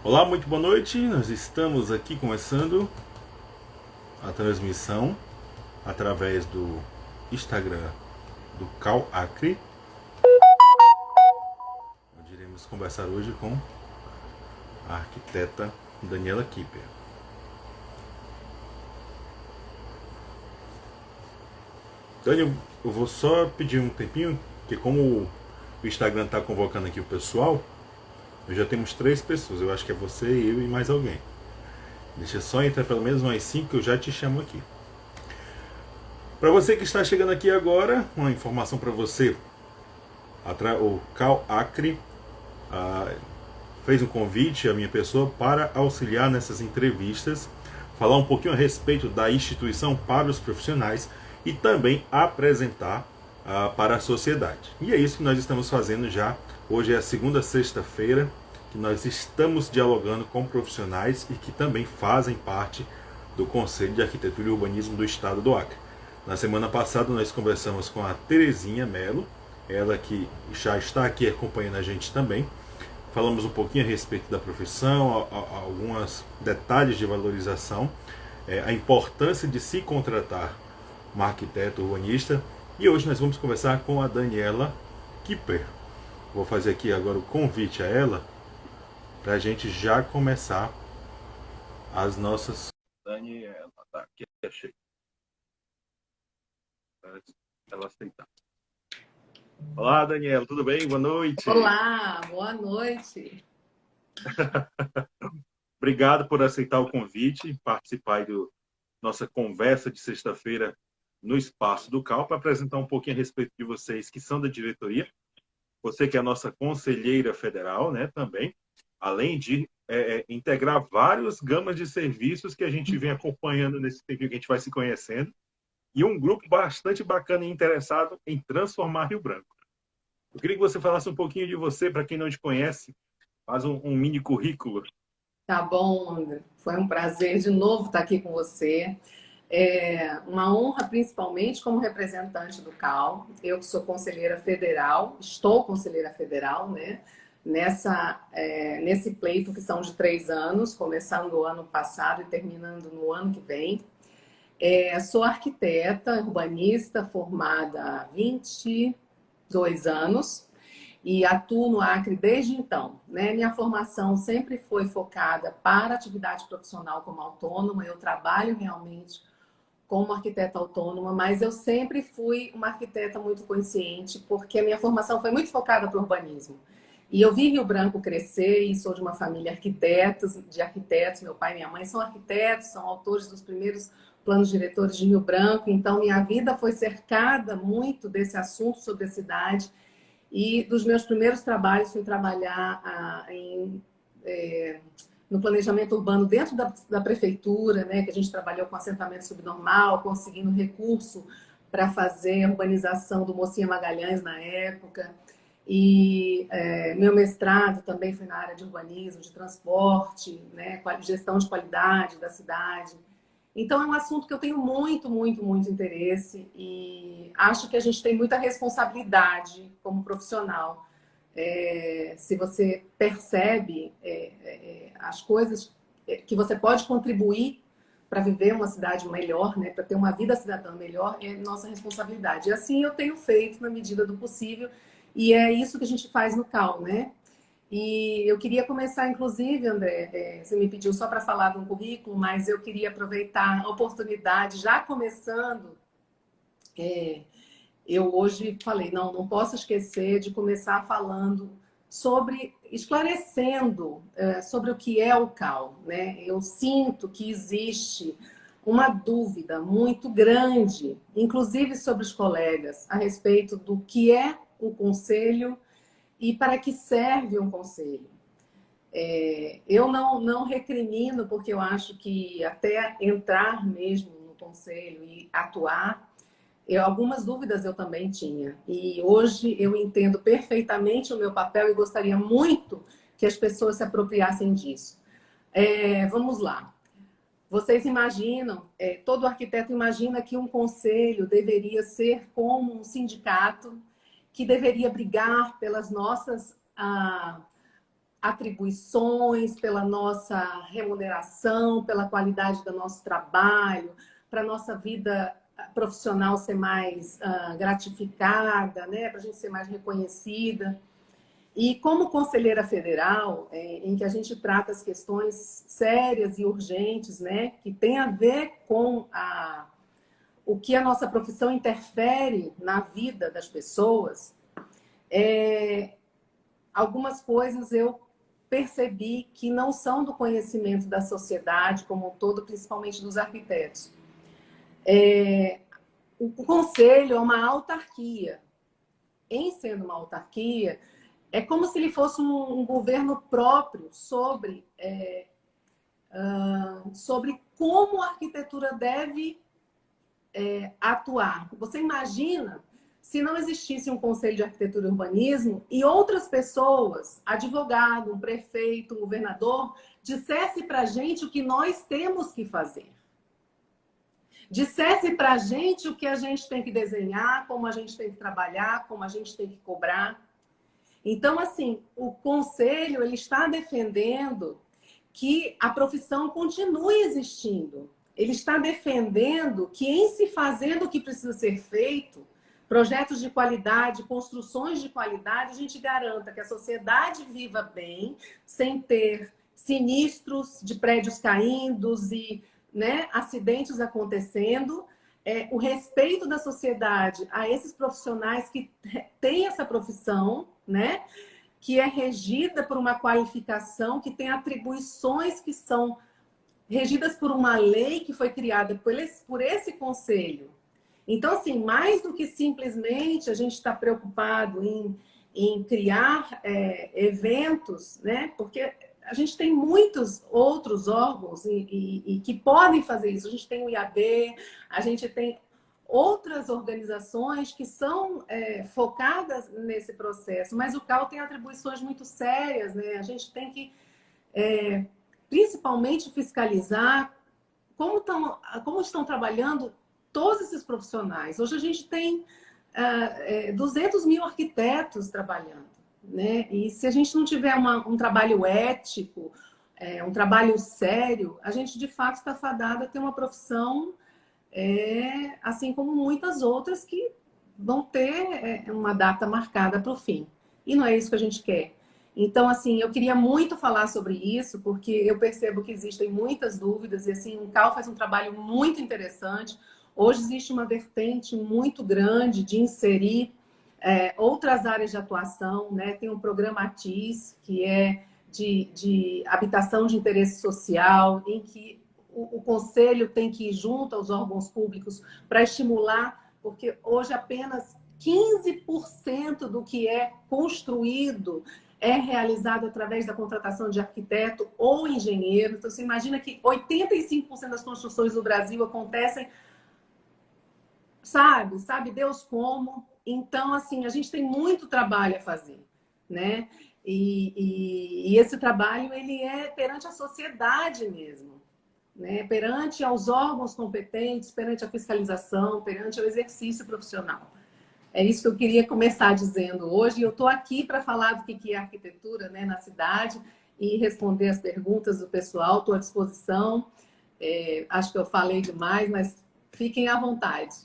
Olá, muito boa noite. Nós estamos aqui começando a transmissão através do Instagram do Cal Acre, onde iremos conversar hoje com a arquiteta Daniela Kipper. Daniel, eu vou só pedir um tempinho, porque como o Instagram está convocando aqui o pessoal, nós já temos 3 pessoas. Eu acho que é você, eu e mais alguém. Deixa só entrar pelo menos umas 5 que eu já te chamo aqui. Para você que está chegando aqui agora, uma informação para você. O Cal Acre fez um convite à minha pessoa para auxiliar nessas entrevistas, falar um pouquinho a respeito da instituição para os profissionais e também apresentar para a sociedade. E é isso que nós estamos fazendo já. Hoje é a segunda sexta-feira que nós estamos dialogando com profissionais e que também fazem parte do Conselho de Arquitetura e Urbanismo do Estado do Acre. Na semana passada nós conversamos com a Terezinha Melo, ela que já está aqui acompanhando a gente também. Falamos um pouquinho a respeito da profissão, alguns detalhes de valorização, a importância de se contratar um arquiteto urbanista. E hoje nós vamos conversar com a Daniela Kipper. Vou fazer aqui agora o convite a ela para a gente já começar as nossas... Daniela, tá aqui, achei. Ela aceitar. Olá, Daniela, tudo bem? Boa noite. Olá, boa noite. Obrigado por aceitar o convite e participar da nossa conversa de sexta-feira no Espaço do Cal, para apresentar um pouquinho a respeito de vocês que são da diretoria. Você que é a nossa conselheira federal, né, também, além de integrar várias gamas de serviços que a gente vem acompanhando nesse tempo que a gente vai se conhecendo, e um grupo bastante bacana e interessado em transformar Rio Branco. Eu queria que você falasse um pouquinho de você, para quem não te conhece, faz um mini currículo. Tá bom, André? Foi um prazer de novo estar aqui com você. É uma honra, principalmente como representante do CAL. Eu que sou conselheira federal, estou conselheira federal, né? Nesse pleito que são de 3 anos, começando o ano passado e terminando no ano que vem. Sou arquiteta, urbanista, formada há 22 anos. E atuo no Acre desde então, né? Minha formação sempre foi focada para atividade profissional como autônoma. Eu trabalho realmente como arquiteta autônoma, mas eu sempre fui uma arquiteta muito consciente, porque a minha formação foi muito focada para o urbanismo. E eu vi Rio Branco crescer e sou de uma família de arquitetos. Meu pai e minha mãe são arquitetos, são autores dos primeiros planos diretores de Rio Branco. Então, minha vida foi cercada muito desse assunto sobre a cidade. E dos meus primeiros trabalhos, fui trabalhar no planejamento urbano dentro da prefeitura, né, que a gente trabalhou com assentamento subnormal, conseguindo recurso para fazer a urbanização do Mocinha Magalhães na época. E meu mestrado também foi na área de urbanismo, de transporte, né, gestão de qualidade da cidade. Então, é um assunto que eu tenho muito, muito, muito interesse e acho que a gente tem muita responsabilidade como profissional. Se você percebe as coisas que você pode contribuir para viver uma cidade melhor, né, para ter uma vida cidadã melhor, é nossa responsabilidade. E assim eu tenho feito na medida do possível e é isso que a gente faz no CAL, né? E eu queria começar, inclusive, André, você me pediu só para falar de um currículo, mas eu queria aproveitar a oportunidade, já começando, eu hoje falei, não posso esquecer de começar falando sobre, esclarecendo sobre o que é o CAL, né? Eu sinto que existe uma dúvida muito grande, inclusive sobre os colegas, a respeito do que é o conselho e para que serve um conselho. Eu não recrimino, porque eu acho que até entrar mesmo no conselho e atuar, algumas dúvidas eu também tinha. E hoje eu entendo perfeitamente o meu papel e gostaria muito que as pessoas se apropriassem disso. Vamos lá. Vocês imaginam, todo arquiteto imagina que um conselho deveria ser como um sindicato que deveria brigar pelas nossas atribuições, pela nossa remuneração, pela qualidade do nosso trabalho, para a nossa vida profissional ser mais gratificada, né? Para a gente ser mais reconhecida. E como conselheira federal, em que a gente trata as questões sérias e urgentes, né? Que tem a ver com o que a nossa profissão interfere na vida das pessoas, algumas coisas eu percebi que não são do conhecimento da sociedade como um todo, principalmente dos arquitetos. O conselho é uma autarquia. Em sendo uma autarquia, é como se ele fosse um governo próprio sobre como a arquitetura deve atuar. Você imagina se não existisse um conselho de arquitetura e urbanismo e outras pessoas, advogado, um prefeito, um governador, dissesse para a gente o que nós temos que fazer. Dissesse para a gente o que a gente tem que desenhar, como a gente tem que trabalhar, como a gente tem que cobrar. Então, assim, o conselho ele está defendendo que a profissão continue existindo. Ele está defendendo que, em se fazendo o que precisa ser feito, projetos de qualidade, construções de qualidade, a gente garanta que a sociedade viva bem, sem ter sinistros de prédios caindo e, né, acidentes acontecendo. O respeito da sociedade a esses profissionais que têm essa profissão, né, que é regida por uma qualificação, que tem atribuições que são regidas por uma lei que foi criada por esse conselho. Então, assim, mais do que simplesmente a gente está preocupado em criar eventos, né? Porque a gente tem muitos outros órgãos e que podem fazer isso. A gente tem o IAB, a gente tem outras organizações que são focadas nesse processo, mas o CAL tem atribuições muito sérias, né? A gente tem que, principalmente, fiscalizar como estão trabalhando todos esses profissionais. Hoje a gente tem 200 mil arquitetos trabalhando, né? E se a gente não tiver um trabalho ético, um trabalho sério, a gente de fato está fadada a ter uma profissão assim como muitas outras que vão ter uma data marcada para o fim. E não é isso que a gente quer. Então, assim, eu queria muito falar sobre isso, porque eu percebo que existem muitas dúvidas, e assim, o CAL faz um trabalho muito interessante. Hoje existe uma vertente muito grande de inserir outras áreas de atuação, né? Tem um programa ATIS, que é de habitação de interesse social, em que o conselho tem que ir junto aos órgãos públicos para estimular, porque hoje apenas 15% do que é construído é realizado através da contratação de arquiteto ou engenheiro. Então, você imagina que 85% das construções do Brasil acontecem, sabe Deus como. Então, assim, a gente tem muito trabalho a fazer, né? E esse trabalho, ele é perante a sociedade mesmo, né? Perante aos órgãos competentes, perante a fiscalização, perante o exercício profissional. É isso que eu queria começar dizendo hoje. Eu estou aqui para falar do que é arquitetura, né, na cidade e responder as perguntas do pessoal. Estou à disposição. Acho que eu falei demais, mas fiquem à vontade.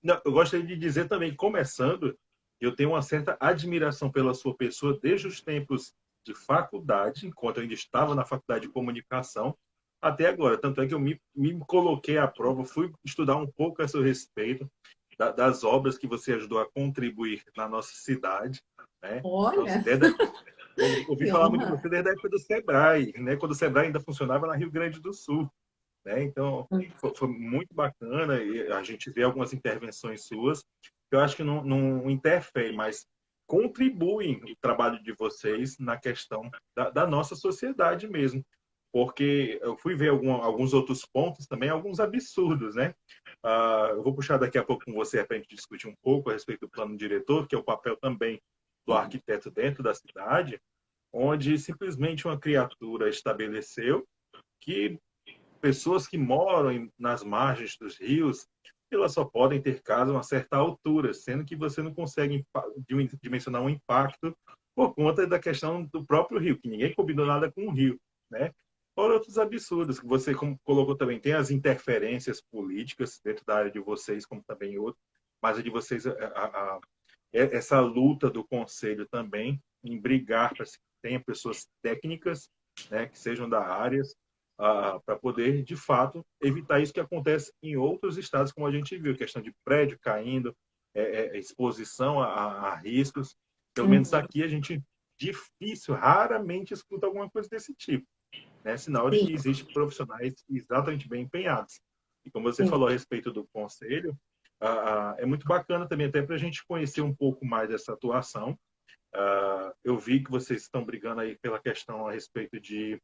Não, eu gostaria de dizer também, começando, eu tenho uma certa admiração pela sua pessoa desde os tempos de faculdade, enquanto eu ainda estava na faculdade de comunicação, até agora. Tanto é que eu me coloquei à prova, fui estudar um pouco a seu respeito, das obras que você ajudou a contribuir na nossa cidade, né? Olha, Então, eu ouvi que falar muito de honra. você desde a época do Sebrae, né? Quando o Sebrae ainda funcionava na Rio Grande do Sul, né? Então, foi muito bacana e a gente vê algumas intervenções suas que eu acho que não interfere, mas contribuem o trabalho de vocês na questão da nossa sociedade mesmo. Porque eu fui ver alguns outros pontos também, alguns absurdos, né? Eu vou puxar daqui a pouco com você para a gente discutir um pouco a respeito do plano diretor, que é o papel também do arquiteto dentro da cidade, onde simplesmente uma criatura estabeleceu que pessoas que moram nas margens dos rios, elas só podem ter casa a uma certa altura, sendo que você não consegue dimensionar um impacto por conta da questão do próprio rio, que ninguém combinou nada com o rio, né? Fora outros absurdos, que você como colocou também, tem as interferências políticas dentro da área de vocês, como também outros, mas a de vocês, essa luta do conselho também, em brigar para que tenha pessoas técnicas, né, que sejam da área, para poder, de fato, evitar isso que acontece em outros estados, como a gente viu, questão de prédio caindo, exposição a riscos. Pelo menos Uhum. aqui a gente, difícil, raramente escuta alguma coisa desse tipo, né? Sinal de Sim, que existem profissionais exatamente bem empenhados. E como você sim. falou a respeito do conselho, é muito bacana também, até para a gente conhecer um pouco mais dessa atuação. Eu vi que vocês estão brigando aí pela questão a respeito de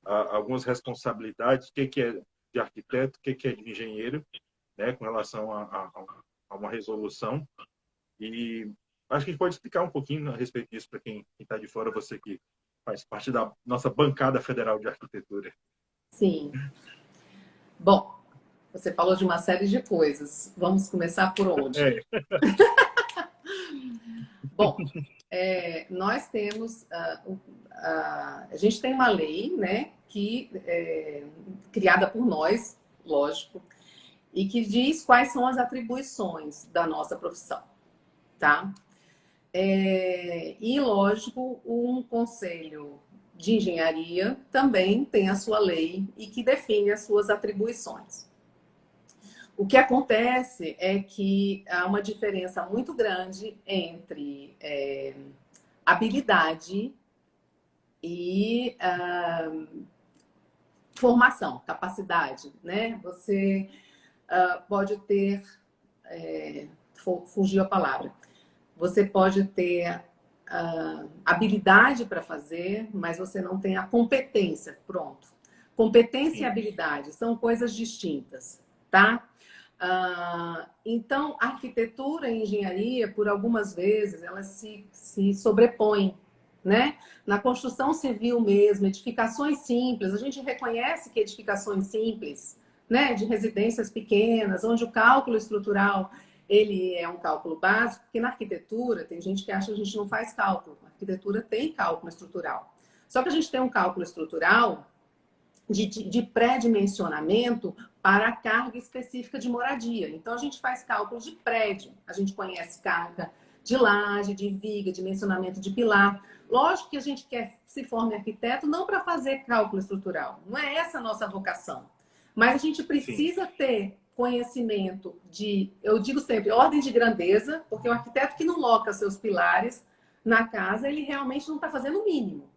algumas responsabilidades, o que é de arquiteto, o que é de engenheiro, né, com relação a uma resolução. E acho que a gente pode explicar um pouquinho a respeito disso para quem está de fora, você que faz parte da nossa bancada federal de arquitetura. Sim. Bom, você falou de uma série de coisas. Vamos começar por onde? É, Bom, nós temos a gente tem uma lei, né, que criada por nós, lógico, e que diz quais são as atribuições da nossa profissão, tá? E lógico, um conselho de engenharia também tem a sua lei e que define as suas atribuições. O que acontece é que há uma diferença muito grande entre habilidade e formação, capacidade, né? Você pode ter, fugiu a palavra, você pode ter habilidade para fazer, mas você não tem a competência. Pronto. Competência e sim, habilidade são coisas distintas, tá? Então, arquitetura e engenharia, por algumas vezes, elas se sobrepõem, né? Na construção civil mesmo, edificações simples, a gente reconhece que edificações simples, né, de residências pequenas, onde o cálculo estrutural ele é um cálculo básico, porque na arquitetura tem gente que acha que a gente não faz cálculo. A arquitetura tem cálculo estrutural. Só que a gente tem um cálculo estrutural de pré-dimensionamento para a carga específica de moradia. Então, a gente faz cálculo de prédio, a gente conhece carga de laje, de viga, dimensionamento de pilar. Lógico que a gente quer se forme arquiteto não para fazer cálculo estrutural, não é essa a nossa vocação. Mas a gente sim, precisa ter conhecimento de, eu digo sempre, ordem de grandeza, porque o arquiteto que não loca seus pilares na casa, ele realmente não está fazendo o mínimo.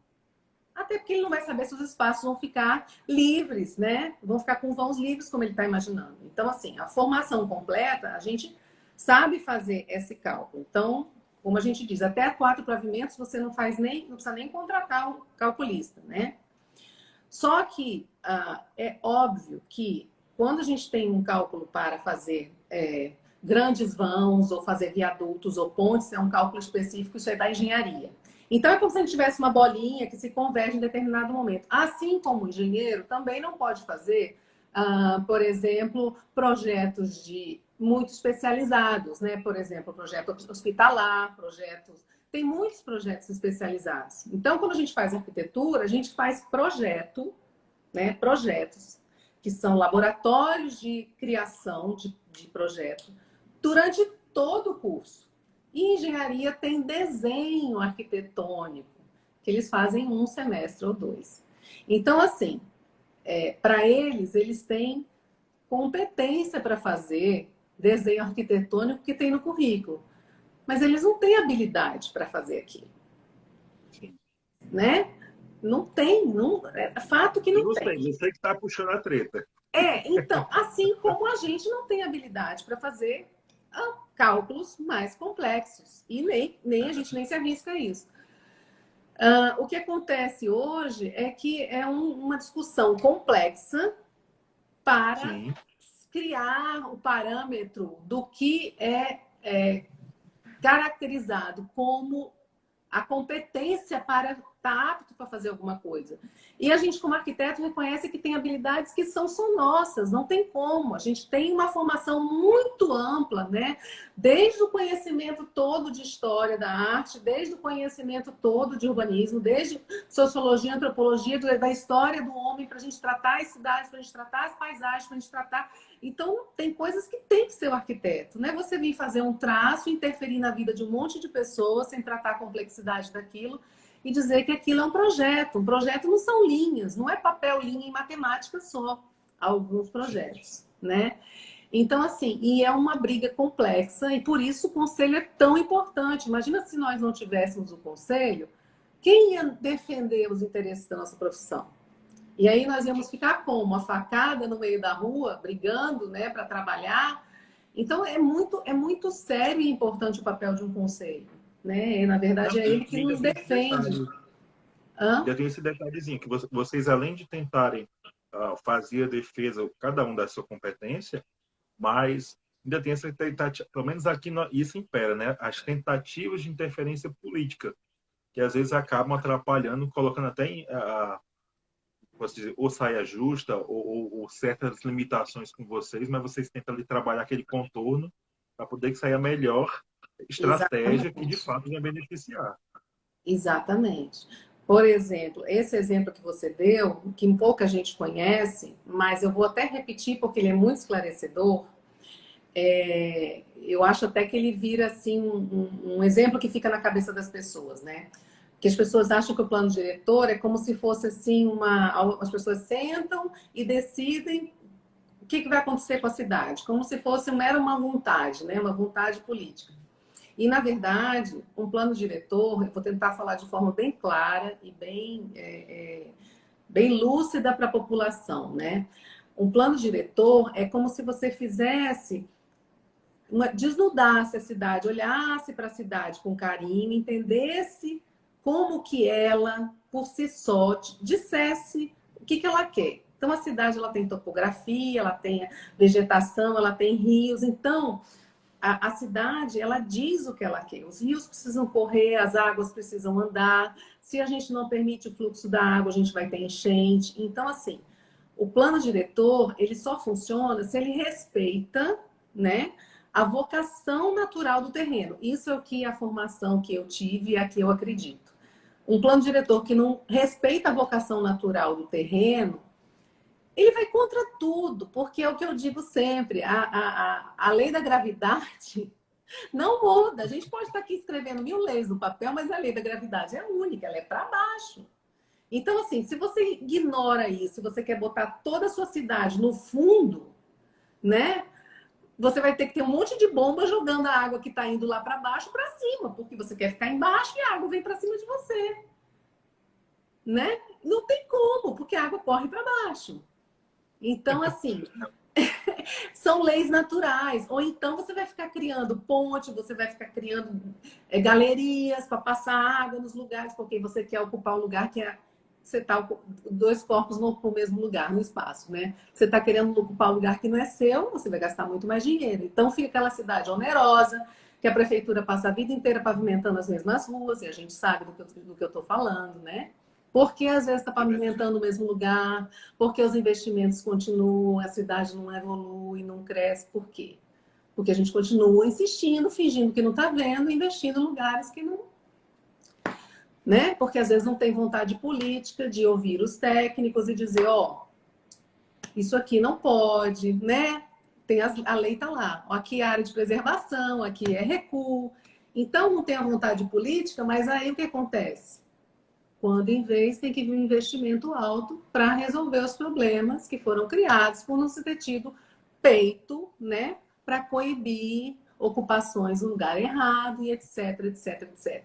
Até porque ele não vai saber se os espaços vão ficar livres, né? Vão ficar com vãos livres, como ele está imaginando. Então, assim, a formação completa, a gente sabe fazer esse cálculo. Então, como a gente diz, até 4 pavimentos você não faz nem, não precisa nem contratar um calculista, né? Só que é óbvio que quando a gente tem um cálculo para fazer grandes vãos, ou fazer viadutos ou pontes, é um cálculo específico, isso é da engenharia. Então é como se a gente tivesse uma bolinha que se converge em determinado momento. Assim como o engenheiro também não pode fazer, por exemplo, projetos muito especializados, né? Por exemplo, projeto hospitalar, projetos tem muitos projetos especializados. Então, quando a gente faz arquitetura, a gente faz projeto, né? Projetos, que são laboratórios de criação de projeto, durante todo o curso. E engenharia tem desenho arquitetônico, que eles fazem um semestre ou 2. Então, assim, para eles têm competência para fazer desenho arquitetônico que tem no currículo. Mas eles não têm habilidade para fazer aquilo, sim. né? Não tem, não, é fato que Eu não não tem. sei, você que está puxando a treta. Então, assim como a gente não tem habilidade para fazer cálculos mais complexos. E nem a gente nem se arrisca a isso. O que acontece hoje é que é uma discussão complexa para Sim, criar o parâmetro do que é caracterizado como a competência para está apto para fazer alguma coisa. E a gente, como arquiteto, reconhece que tem habilidades que são só nossas, não tem como. A gente tem uma formação muito ampla, né? Desde o conhecimento todo de história da arte, desde o conhecimento todo de urbanismo, desde sociologia, antropologia, da história do homem, para a gente tratar as cidades, para a gente tratar as paisagens, para a gente tratar... Então, tem coisas que tem que ser o arquiteto, né? Você vir fazer um traço, interferir na vida de um monte de pessoas, sem tratar a complexidade daquilo, e dizer que aquilo é um projeto. Um projeto não são linhas, não é papel, linha em matemática só, alguns projetos, né? Então, assim, e é uma briga complexa, e por isso o conselho é tão importante. Imagina se nós não tivéssemos o conselho, quem ia defender os interesses da nossa profissão? E aí nós íamos ficar com uma facada no meio da rua, brigando, né, para trabalhar. Então, é muito sério e importante o papel de um conselho, né? E, na verdade, é ele que Ainda nos tem esse defende. detalhe, Hã? ainda tem esse detalhezinho, que vocês, além de tentarem fazer a defesa, cada um da sua competência, mas ainda tem essa tentativa, pelo menos aqui isso impera, né? As tentativas de interferência política, que às vezes acabam atrapalhando, colocando até em, posso dizer, ou saia justa, ou certas limitações com vocês, mas vocês tentam ali trabalhar aquele contorno para poder que saia a melhor estratégia que de Exatamente. fato vai beneficiar. Exatamente. Por exemplo, esse exemplo que você deu, que pouca gente conhece, mas eu vou até repetir porque ele é muito esclarecedor. Eu acho até que ele vira assim um exemplo que fica na cabeça das pessoas, né? Que as pessoas acham que o plano diretor é como se fosse assim as pessoas sentam e decidem o que vai acontecer com a cidade, como se fosse uma vontade, né? Uma vontade política. E, na verdade, um plano diretor, eu vou tentar falar de forma bem clara e bem lúcida para a população, né? Um plano diretor é como se você fizesse, desnudasse a cidade, olhasse para a cidade com carinho, entendesse como que ela, por si só, dissesse o que ela quer. Então, a cidade ela tem topografia, ela tem vegetação, ela tem rios. Então, a cidade, ela diz o que ela quer. Os rios precisam correr, as águas precisam andar. Se a gente não permite o fluxo da água, a gente vai ter enchente. Então, assim, o plano diretor, ele só funciona se ele respeita, né, a vocação natural do terreno. Isso é o que a formação que eu tive e a que eu acredito. Um plano diretor que não respeita a vocação natural do terreno, ele vai contra tudo, porque é o que eu digo sempre, a lei da gravidade não muda. A gente pode estar aqui escrevendo 1000 leis no papel, mas a lei da gravidade é única, ela é para baixo. Então, assim, se você ignora isso, se você quer botar toda a sua cidade no fundo, né? Você vai ter que ter um monte de bomba jogando a água que está indo lá para baixo para cima, porque você quer ficar embaixo e a água vem para cima de você, né? Não tem como, porque a água corre para baixo. Então, assim, são leis naturais. Ou então você vai ficar criando ponte, você vai ficar criando galerias para passar água nos lugares, porque você quer ocupar um lugar que você está dois corpos não ocupam o mesmo lugar no espaço, né? Você está querendo ocupar um lugar que não é seu, você vai gastar muito mais dinheiro. Então fica aquela cidade onerosa, que a prefeitura passa a vida inteira pavimentando as mesmas ruas, e a gente sabe do que eu estou falando, né? Porque às vezes está pavimentando o mesmo lugar, porque os investimentos continuam, a cidade não evolui, não cresce. Por quê? Porque a gente continua insistindo, fingindo que não está vendo, investindo em lugares que não... Né? Porque às vezes não tem vontade política de ouvir os técnicos e dizer, ó, isso aqui não pode, né? A lei está lá. Aqui é área de preservação, aqui é recuo. Então não tem a vontade política, mas aí o que acontece? Quando em vez tem que vir um investimento alto para resolver os problemas que foram criados por não se ter tido peito, né, para coibir ocupações no lugar errado e etc, etc, etc.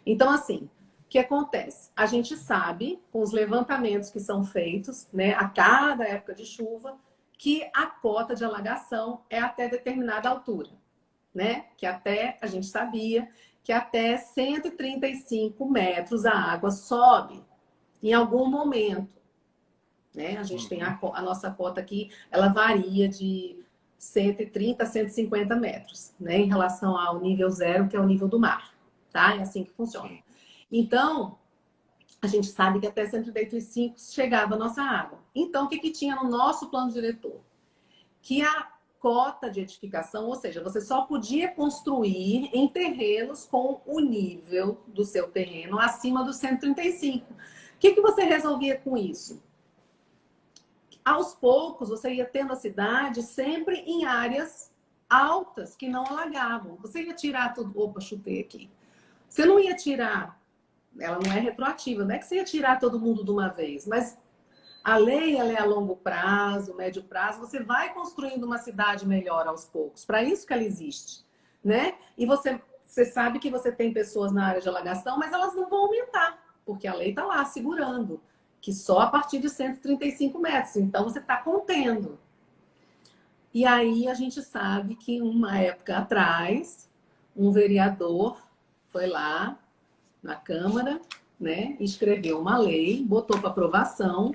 Então, assim, o que acontece? A gente sabe, com os levantamentos que são feitos, né, a cada época de chuva, que a cota de alagação é até determinada altura, né? Que até, a gente sabia, que até 135 metros a água sobe em algum momento, né? A gente tem a nossa cota aqui, ela varia de 130 a 150 metros, né? Em relação ao nível zero, que é o nível do mar, tá? É assim que funciona. Então, a gente sabe que até 135 chegava a nossa água. Então, o que tinha no nosso plano diretor? Que a cota de edificação, ou seja, você só podia construir em terrenos com o nível do seu terreno acima dos 135. O que você resolvia com isso? Aos poucos, você ia tendo a cidade sempre em áreas altas que não alagavam. Você ia tirar tudo... Opa, chutei aqui. Você não ia tirar... Ela não é retroativa, não é que você ia tirar todo mundo de uma vez, mas a lei ela é a longo prazo, médio prazo, você vai construindo uma cidade melhor aos poucos. Para isso que ela existe, né? E você sabe que você tem pessoas na área de alagação, mas elas não vão aumentar, porque a lei está lá segurando, que só a partir de 135 metros. Então, você está contendo. E aí, a gente sabe que uma época atrás, um vereador foi lá na Câmara, né, escreveu uma lei, botou para aprovação,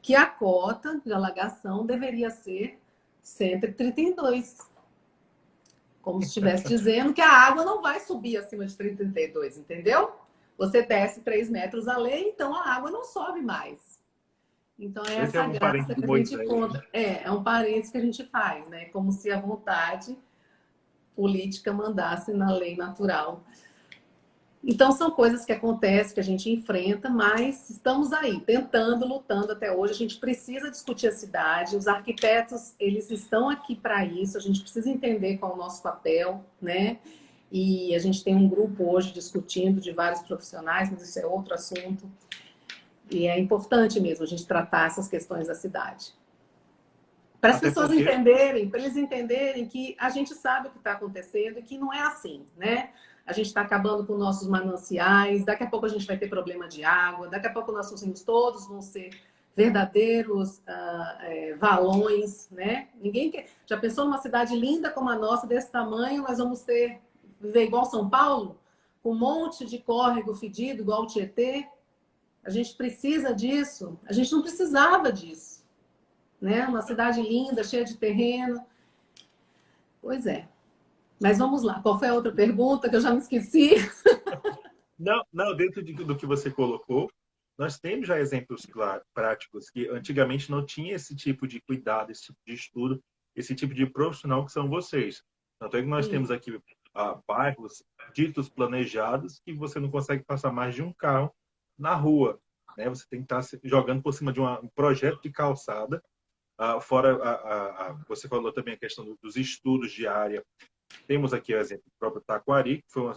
que a cota de alagação deveria ser 132. Como se estivesse dizendo que a água não vai subir acima de 132, entendeu? Você desce 3 metros a lei, então a água não sobe mais. Então é essa graça que a gente conta. É um parênteses que a gente faz, né? Como se a vontade política mandasse na lei natural. Então, são coisas que acontecem, que a gente enfrenta, mas estamos aí, tentando, lutando até hoje. A gente precisa discutir a cidade, os arquitetos, eles estão aqui para isso, a gente precisa entender qual é o nosso papel, né? E a gente tem um grupo hoje discutindo de vários profissionais, mas isso é outro assunto. E é importante mesmo a gente tratar essas questões da cidade. Para as pessoas entenderem, para eles entenderem que a gente sabe o que está acontecendo e que não é assim, né? A gente está acabando com nossos mananciais, daqui a pouco a gente vai ter problema de água, daqui a pouco nossos rios todos vão ser verdadeiros valões, né? Ninguém quer... Já pensou numa cidade linda como a nossa, desse tamanho, nós vamos viver igual São Paulo? Com um monte de córrego fedido, igual o Tietê? A gente precisa disso? A gente não precisava disso, né? Uma cidade linda, cheia de terreno. Pois é. Mas vamos lá. Qual foi a outra pergunta que eu já me esqueci? Não, dentro do que você colocou, nós temos já exemplos práticos que antigamente não tinha esse tipo de cuidado, esse tipo de estudo, esse tipo de profissional que são vocês. Tanto é que nós temos aqui bairros ditos planejados que você não consegue passar mais de um carro na rua, né? Você tem que estar jogando por cima de um projeto de calçada. Fora, você falou também a questão dos estudos de área. Temos aqui o exemplo do próprio Taquari, que foi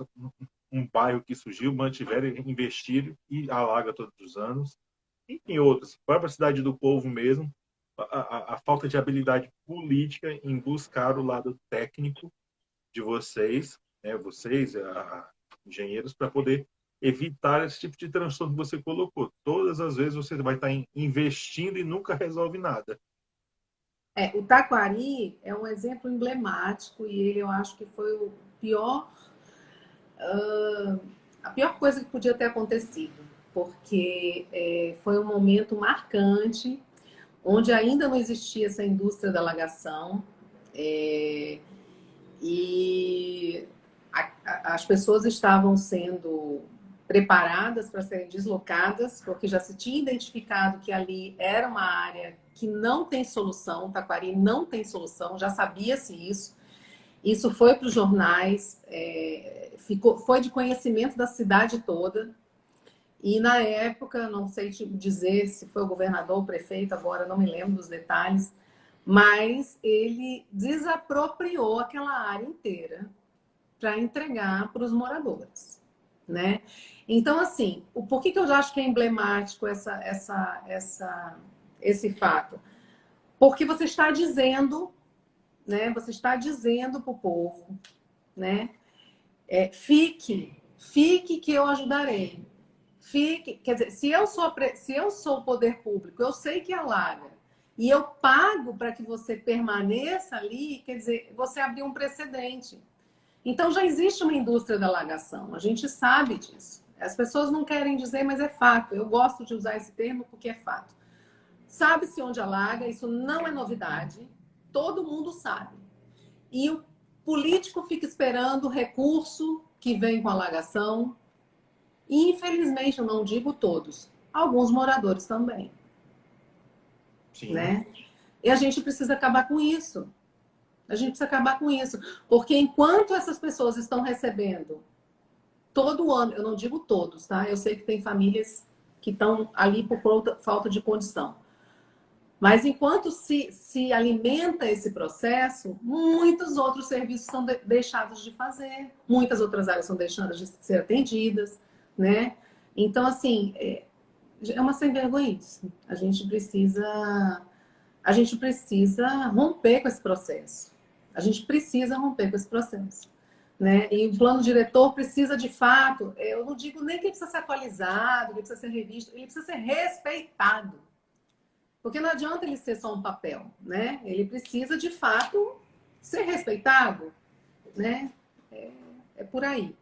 um bairro que surgiu, mantiveram, investiram e alaga todos os anos. E em outros, a própria Cidade do Povo mesmo, a falta de habilidade política em buscar o lado técnico de vocês, né, engenheiros, para poder evitar esse tipo de transtorno que você colocou. Todas as vezes você vai estar investindo e nunca resolve nada. O Taquari é um exemplo emblemático e ele, eu acho que foi o pior, a pior coisa que podia ter acontecido, porque foi um momento marcante, onde ainda não existia essa indústria da alagação, e as pessoas estavam sendo preparadas para serem deslocadas, porque já se tinha identificado que ali era uma área que não tem solução, Taquari não tem solução, já sabia-se isso. Isso foi para os jornais, foi de conhecimento da cidade toda. E na época, não sei te dizer se foi o governador ou o prefeito, agora não me lembro dos detalhes, mas ele desapropriou aquela área inteira para entregar para os moradores, né? Então, assim, por que eu já acho que é emblemático esse fato? Porque você está dizendo, né? Você está dizendo para o povo, né? Fique que eu ajudarei. Fique, quer dizer, se eu sou o poder público, eu sei que alaga, e eu pago para que você permaneça ali, quer dizer, você abriu um precedente. Então já existe uma indústria da alagação, a gente sabe disso. As pessoas não querem dizer, mas é fato. Eu gosto de usar esse termo porque é fato. Sabe-se onde alaga, isso não é novidade, todo mundo sabe. E o político fica esperando o recurso que vem com a alagação. E, infelizmente, eu não digo todos, alguns moradores também, Sim. né? E a gente precisa acabar com isso. A gente precisa acabar com isso. Porque enquanto essas pessoas estão recebendo todo ano, eu não digo todos, tá? Eu sei que tem famílias que estão ali por falta de condição. Mas enquanto se alimenta esse processo, muitos outros serviços são deixados de fazer, muitas outras áreas são deixadas de ser atendidas, né? Então, assim, é uma sem vergonhice. A gente precisa romper com esse processo. A gente precisa romper com esse processo, né? E o plano diretor precisa, de fato, eu não digo nem que ele precisa ser atualizado, que ele precisa ser revisto, ele precisa ser respeitado. Porque não adianta ele ser só um papel, né? Ele precisa, de fato, ser respeitado, né? É por aí.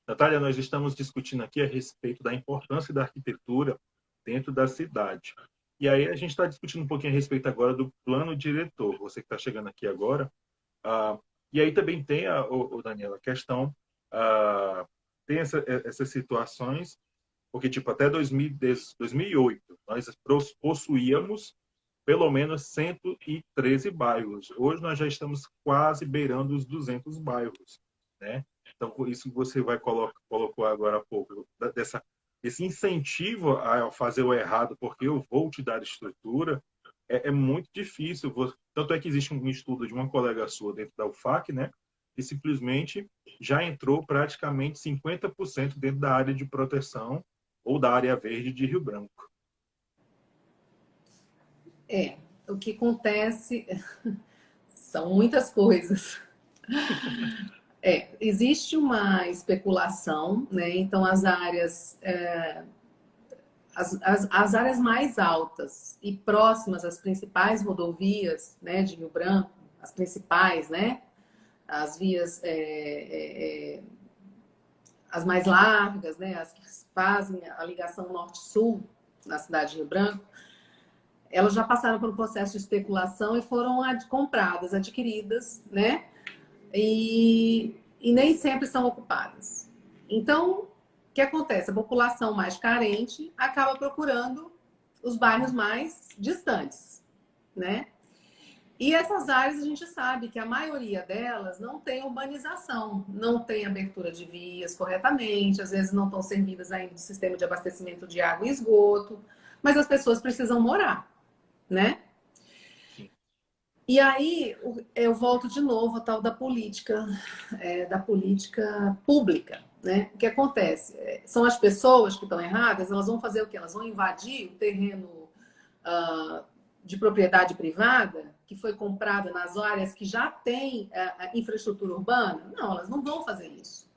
Natália, nós estamos discutindo aqui a respeito da importância da arquitetura dentro da cidade. E aí a gente está discutindo um pouquinho a respeito agora do plano diretor. Você que está chegando aqui agora. E aí também tem, Daniela, a questão, tem essas situações, porque tipo, até 2008 nós possuíamos pelo menos 113 bairros. Hoje nós já estamos quase beirando os 200 bairros, né? Então, por isso que você colocou agora há pouco, esse incentivo a fazer o errado, porque eu vou te dar estrutura, é muito difícil. Tanto é que existe um estudo de uma colega sua dentro da UFAC, né, que simplesmente já entrou praticamente 50% dentro da área de proteção ou da área verde de Rio Branco. O que acontece são muitas coisas. Existe uma especulação, né? Então as áreas, as áreas mais altas e próximas às principais rodovias, né, de Rio Branco, as principais, né? As vias, as mais largas, né? As que fazem a ligação norte-sul na cidade de Rio Branco, elas já passaram por um processo de especulação e foram compradas, adquiridas, né? E nem sempre são ocupadas. Então, o que acontece? A população mais carente acaba procurando os bairros mais distantes, né? E essas áreas a gente sabe que a maioria delas não tem urbanização, não tem abertura de vias corretamente, às vezes não estão servidas ainda do sistema de abastecimento de água e esgoto, mas as pessoas precisam morar, né? E aí eu volto de novo ao tal da política pública, né? O que acontece? São as pessoas que estão erradas, elas vão fazer o quê? Elas vão invadir o terreno de propriedade privada, que foi comprado nas áreas que já tem infraestrutura urbana? Não, elas não vão fazer isso.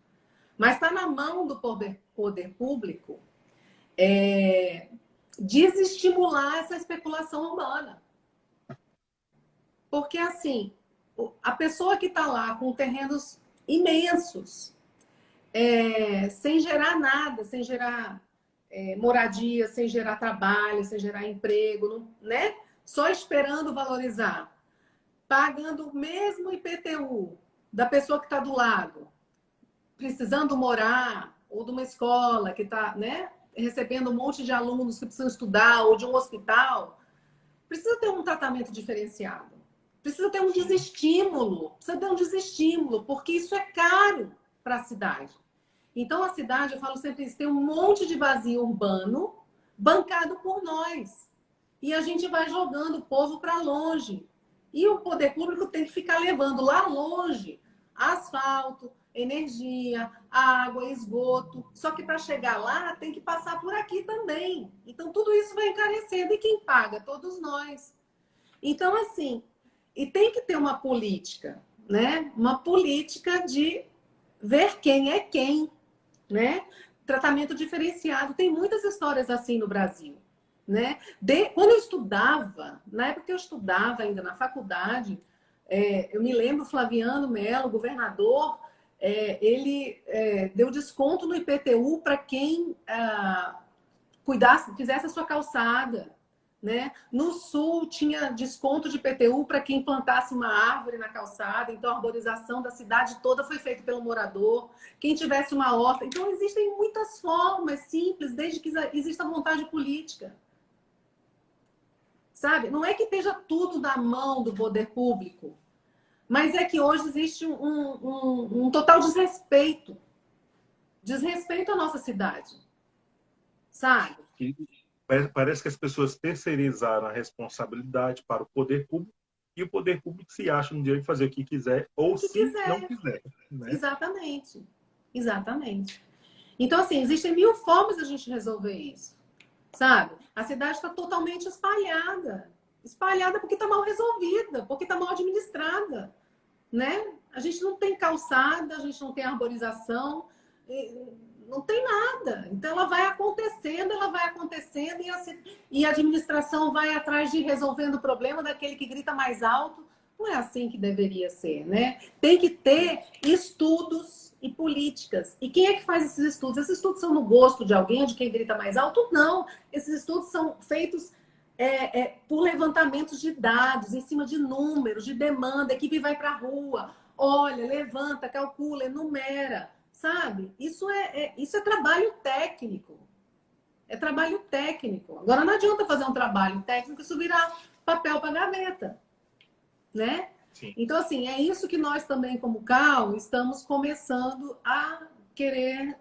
Mas está na mão do poder público desestimular essa especulação urbana. Porque, assim, a pessoa que está lá com terrenos imensos, sem gerar nada, sem gerar moradia, sem gerar trabalho, sem gerar emprego, né? Só esperando valorizar, pagando o mesmo IPTU da pessoa que está do lado, precisando morar, ou de uma escola que está, né, recebendo um monte de alunos que precisam estudar, ou de um hospital, precisa ter um tratamento diferenciado. Precisa ter um desestímulo, porque isso é caro para a cidade. Então, a cidade, eu falo sempre isso, tem um monte de vazio urbano bancado por nós. E a gente vai jogando o povo para longe. E o poder público tem que ficar levando lá longe asfalto, energia, água, esgoto. Só que para chegar lá, tem que passar por aqui também. Então, tudo isso vai encarecendo. E quem paga? Todos nós. Então, assim... E tem que ter uma política, né? Uma política de ver quem é quem, né? Tratamento diferenciado. Tem muitas histórias assim no Brasil, né? Quando eu estudava, na época que eu estudava ainda na faculdade, eu me lembro Flaviano Melo, governador, ele deu desconto no IPTU para quem fizesse a sua calçada. né? No sul tinha desconto de PTU para quem plantasse uma árvore na calçada, então a arborização da cidade toda foi feita pelo morador. Quem tivesse uma horta. Então existem muitas formas simples, desde que exista vontade política. Sabe? Não é que esteja tudo na mão do poder público, mas é que hoje existe um total desrespeito. Desrespeito à nossa cidade. Sabe? E parece que as pessoas terceirizaram a responsabilidade para o poder público e o poder público se acha no direito de fazer o que quiser ou O que se quiser. não quiser. Né? Exatamente. Exatamente. Então, assim, existem 1000 formas de a gente resolver isso. Sabe? A cidade está totalmente espalhada. Espalhada porque está mal resolvida, porque está mal administrada. Né? A gente não tem calçada, a gente não tem arborização, não tem nada. Então ela vai acontecendo e a administração vai atrás de resolvendo o problema daquele que grita mais alto. Não é assim que deveria ser, né? Tem que ter estudos e políticas. E quem é que faz esses estudos? Esses estudos são no gosto de alguém, de quem grita mais alto? Não. Esses estudos são feitos por levantamentos de dados, em cima de números, de demanda. A equipe vai para a rua, olha, levanta, calcula, enumera, sabe? Isso é trabalho técnico. É trabalho técnico. Agora, não adianta fazer um trabalho técnico e isso virar papel para gaveta, né? Sim. Então, assim, é isso que nós também, como CAU, estamos começando a querer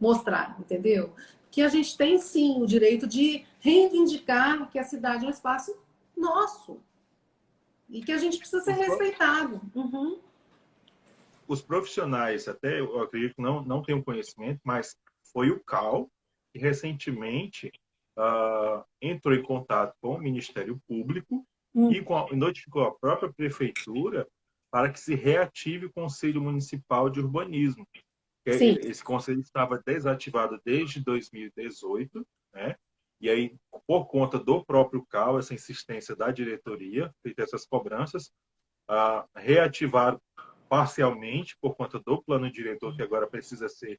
mostrar, entendeu? Que a gente tem, sim, o direito de reivindicar que a cidade é um espaço nosso e que a gente precisa ser respeitado. Uhum. Os profissionais, até eu acredito que não tenham conhecimento, mas foi o CAU que recentemente entrou em contato com o Ministério Público e notificou a própria Prefeitura para que se reative o Conselho Municipal de Urbanismo. Sim. Esse conselho estava desativado desde 2018, né? E aí, por conta do próprio CAU, essa insistência da diretoria, feitas essas cobranças, reativaram parcialmente por conta do plano diretor, que agora precisa ser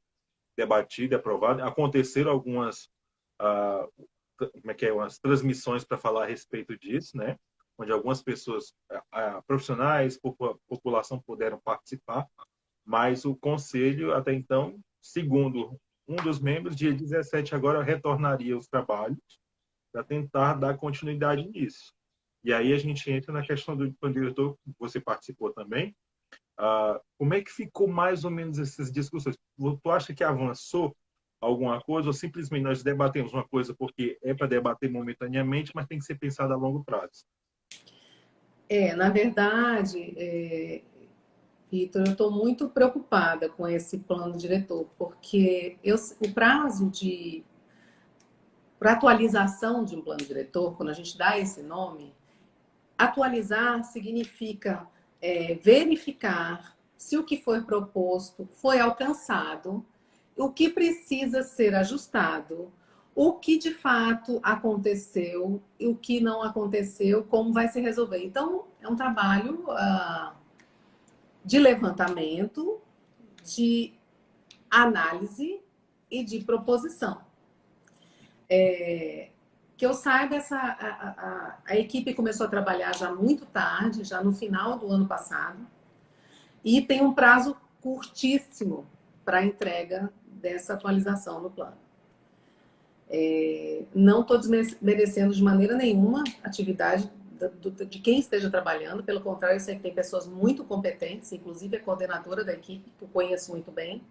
debatido e aprovado. Aconteceram algumas umas transmissões para falar a respeito disso, né? Onde algumas pessoas, profissionais, população puderam participar, mas o conselho, até então, segundo um dos membros, dia 17 agora retornaria aos trabalhos para tentar dar continuidade nisso. E aí a gente entra na questão do plano diretor, que você participou também. Como é que ficou mais ou menos essas discussões? Tu acha que avançou alguma coisa ou simplesmente nós debatemos uma coisa porque é para debater momentaneamente, mas tem que ser pensado a longo prazo? Na verdade, Vitor, eu estou muito preocupada com esse plano diretor, porque o prazo para atualização de um plano diretor, quando a gente dá esse nome, atualizar significa verificar se o que foi proposto foi alcançado, o que precisa ser ajustado, o que de fato aconteceu e o que não aconteceu, como vai se resolver. Então, é um trabalho de levantamento, de análise e de proposição. Que eu saiba, a equipe começou a trabalhar já muito tarde, já no final do ano passado, e tem um prazo curtíssimo para a entrega dessa atualização no plano. Não estou desmerecendo de maneira nenhuma a atividade de quem esteja trabalhando, pelo contrário, eu sei que tem pessoas muito competentes, inclusive a coordenadora da equipe, que eu conheço muito bem,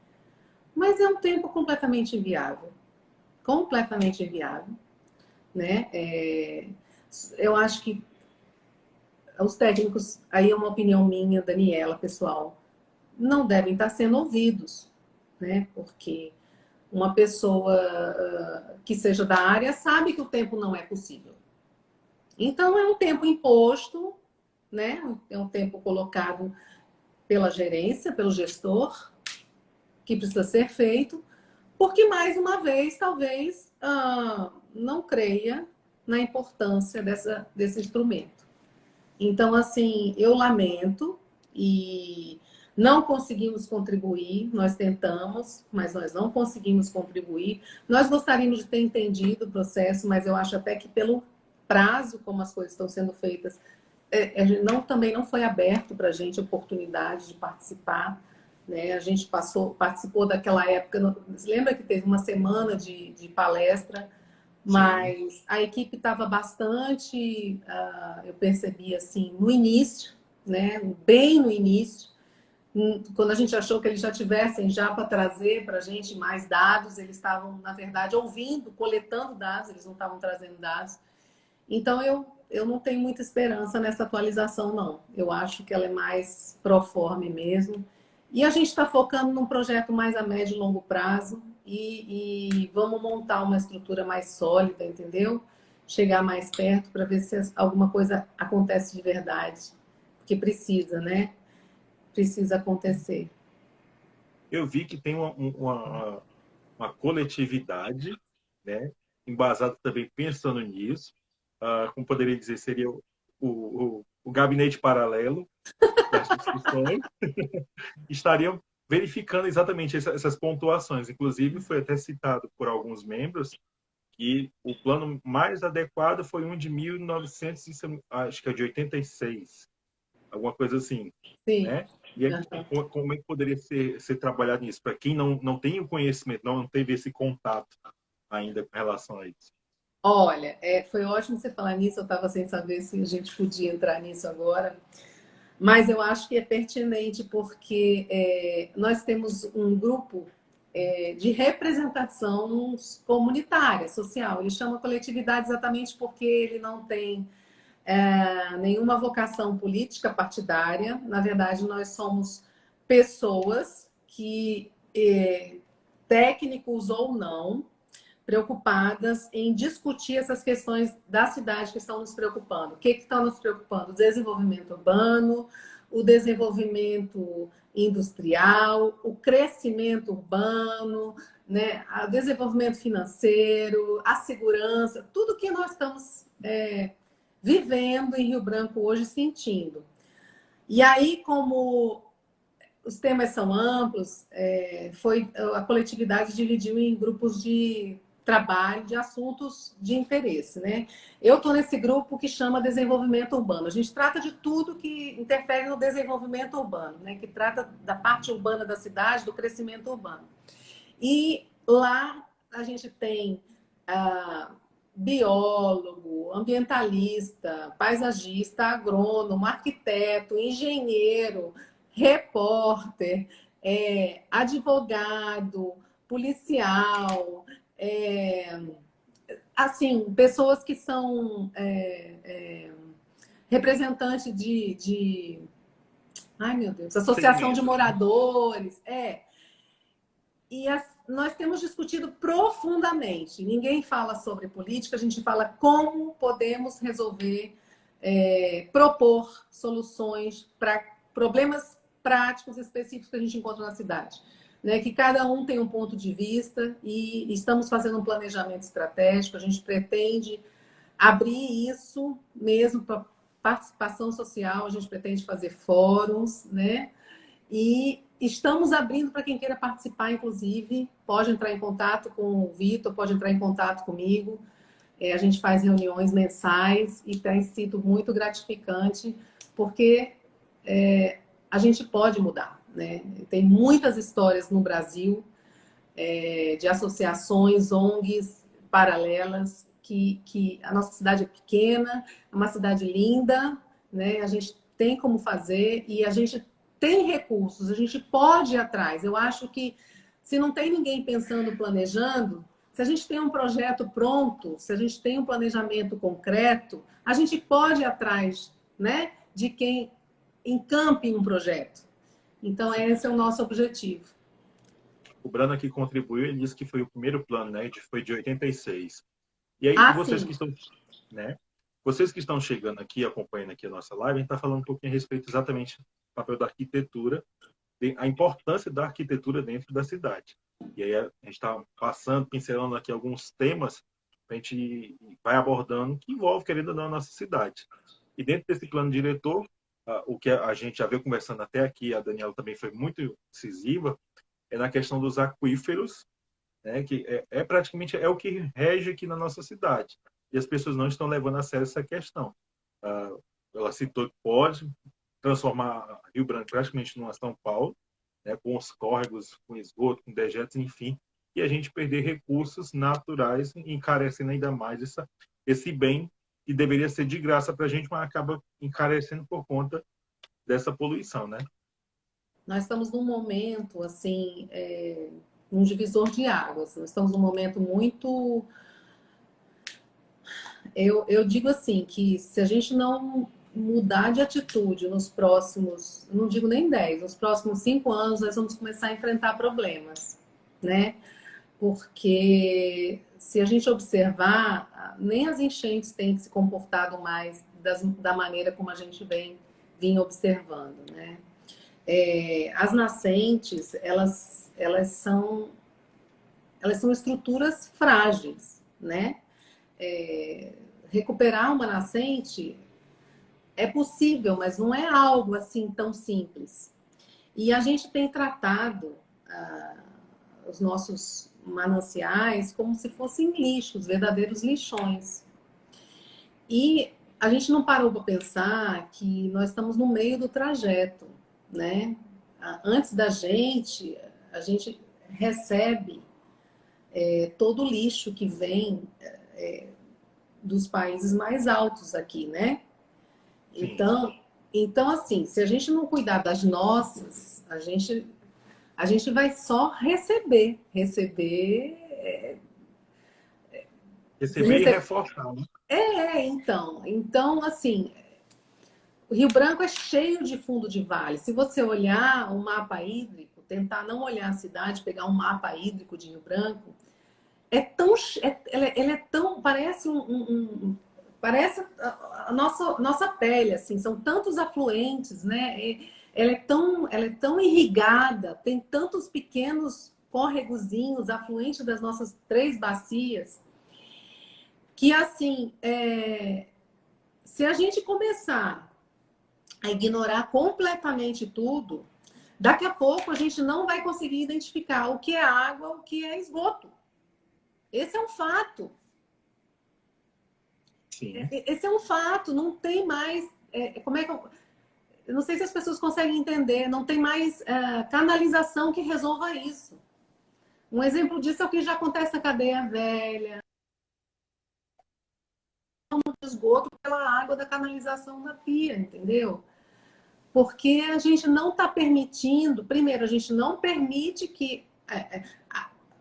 mas é um tempo completamente inviável. Completamente inviável. Né? Eu acho que os técnicos, aí é uma opinião minha, Daniela, pessoal, não devem estar sendo ouvidos, né? Porque uma pessoa que seja da área sabe que o tempo não é possível. Então, é um tempo imposto, né? É um tempo colocado pela gerência, pelo gestor, que precisa ser feito, porque, mais uma vez, talvez não creia na importância desse instrumento. Então, assim, eu lamento, Não conseguimos contribuir, nós tentamos, mas nós não conseguimos contribuir. Nós gostaríamos de ter entendido o processo, mas eu acho até que pelo prazo como as coisas estão sendo feitas, também não foi aberto para a gente a oportunidade de participar. Né? A gente participou daquela época, lembra que teve uma semana de palestra, mas sim, a equipe estava bastante, eu percebi assim, no início, né? Bem no início, quando a gente achou que eles já tivessem já para trazer para a gente mais dados, eles estavam, na verdade, ouvindo, coletando dados, eles não estavam trazendo dados. Então, eu não tenho muita esperança nessa atualização, não. Eu acho que ela é mais proforme mesmo. E a gente está focando num projeto mais a médio e longo prazo e vamos montar uma estrutura mais sólida, entendeu? Chegar mais perto para ver se alguma coisa acontece de verdade. Porque precisa, né? Precisa acontecer. Eu vi que tem uma coletividade, né, embasado também pensando nisso, como poderia dizer, seria o gabinete paralelo das discussões, estariam verificando exatamente essas pontuações. Inclusive, foi até citado por alguns membros que o plano mais adequado foi um de 1900, acho que é de 86, alguma coisa assim, Sim. né? E aí, como é que poderia ser trabalhado nisso? Para quem não tem o conhecimento, não teve esse contato ainda com relação a isso. Olha, foi ótimo você falar nisso, eu estava sem saber se a gente podia entrar nisso agora, mas eu acho que é pertinente porque nós temos um grupo de representação comunitária, social. Ele chama coletividade exatamente porque ele não tem nenhuma vocação política partidária. Na verdade, nós somos pessoas que, técnicos ou não, preocupadas em discutir essas questões da cidade que estão nos preocupando. O que está nos preocupando? O desenvolvimento urbano, o desenvolvimento industrial, o crescimento urbano, né? O desenvolvimento financeiro, a segurança, tudo que nós estamos vivendo em Rio Branco hoje, sentindo. E aí, como os temas são amplos, a coletividade dividiu em grupos de trabalho de assuntos de interesse, né? Eu estou nesse grupo que chama desenvolvimento urbano. A gente trata de tudo que interfere no desenvolvimento urbano, né? Que trata da parte urbana da cidade, do crescimento urbano. E lá a gente tem biólogo, ambientalista, paisagista, agrônomo, arquiteto, engenheiro, repórter, advogado, policial, assim, pessoas que são representantes ai meu Deus, associação de moradores, e nós temos discutido profundamente. Ninguém fala sobre política, a gente fala como podemos resolver, propor soluções para problemas práticos específicos que a gente encontra na cidade. Né? Que cada um tem um ponto de vista e estamos fazendo um planejamento estratégico. A gente pretende abrir isso mesmo para participação social, a gente pretende fazer fóruns, né? E estamos abrindo para quem queira participar, inclusive, pode entrar em contato com o Vitor, pode entrar em contato comigo. A gente faz reuniões mensais e tem sido muito gratificante, porque a gente pode mudar. Né? Tem muitas histórias no Brasil de associações, ONGs paralelas, que a nossa cidade é pequena, é uma cidade linda, né? A gente tem como fazer e a gente tem recursos, a gente pode ir atrás. Eu acho que se não tem ninguém pensando, planejando, se a gente tem um projeto pronto, se a gente tem um planejamento concreto, a gente pode ir atrás, né, de quem encampe um projeto. Então, esse é o nosso objetivo. O Brano aqui contribuiu, ele disse que foi o primeiro plano, né? Foi de 86. E aí, vocês sim. que estão, né? Vocês que estão chegando aqui, acompanhando aqui a nossa live, a gente está falando um pouquinho a respeito exatamente do papel da arquitetura, a importância da arquitetura dentro da cidade. E aí a gente está passando, pincelando aqui alguns temas que a gente vai abordando que envolve, querendo ou não, a nossa cidade. E dentro desse plano diretor, o que a gente já veio conversando até aqui, a Daniela também foi muito decisiva, é na questão dos aquíferos, né, que praticamente é o que rege aqui na nossa cidade. E as pessoas não estão levando a sério essa questão. Ela citou que pode transformar Rio Branco praticamente numa São Paulo, né, com os córregos, com esgoto, com dejetos, enfim, e a gente perder recursos naturais, encarecendo ainda mais esse bem que deveria ser de graça para a gente, mas acaba encarecendo por conta dessa poluição, né? Nós estamos num momento, assim, um divisor de águas. Nós estamos num momento muito... Eu digo assim, que se a gente não mudar de atitude nos próximos, não digo nem 10, nos próximos 5 anos, nós vamos começar a enfrentar problemas, né? Porque se a gente observar, nem as enchentes têm se comportado mais da maneira como a gente vinha observando, né? As nascentes, elas são estruturas frágeis, né? Recuperar uma nascente é possível, mas não é algo assim tão simples. E a gente tem tratado os nossos mananciais como se fossem lixos, verdadeiros lixões. E a gente não parou para pensar que nós estamos no meio do trajeto, né? Antes da gente, a gente recebe todo o lixo que vem dos países mais altos aqui, né? Então, assim, se a gente não cuidar das nossas, a gente vai só receber. Receber e reforçar, né? Então, assim, o Rio Branco é cheio de fundo de vale. Se você olhar o mapa hídrico, tentar não olhar a cidade, pegar um mapa hídrico de Rio Branco, ele é tão, parece parece a nossa pele, assim, são tantos afluentes, né? Ela é tão irrigada, tem tantos pequenos córregozinhos, afluentes das nossas 3 bacias, que assim, se a gente começar a ignorar completamente tudo, daqui a pouco a gente não vai conseguir identificar o que é água, o que é esgoto. Esse é um fato. Sim. Esse é um fato, não tem mais. Como é que eu não sei se as pessoas conseguem entender, não tem mais canalização que resolva isso. Um exemplo disso é o que já acontece na Cadeia Velha, esgoto pela água da canalização da pia, entendeu? Porque a gente não está permitindo, primeiro, a gente não permite que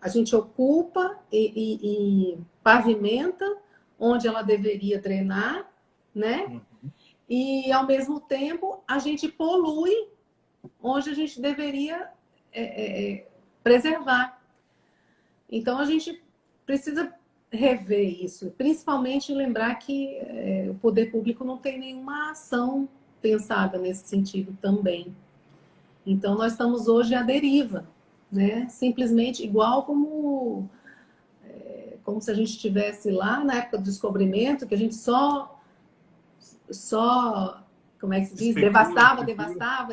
a gente ocupa e pavimenta onde ela deveria drenar, né? Uhum. E, ao mesmo tempo, a gente polui onde a gente deveria preservar. Então, a gente precisa rever isso, principalmente lembrar que o poder público não tem nenhuma ação pensada nesse sentido também. Então, nós estamos hoje à deriva, né? Simplesmente igual como se a gente estivesse lá na época do descobrimento, que a gente só como é que se diz? Devastava,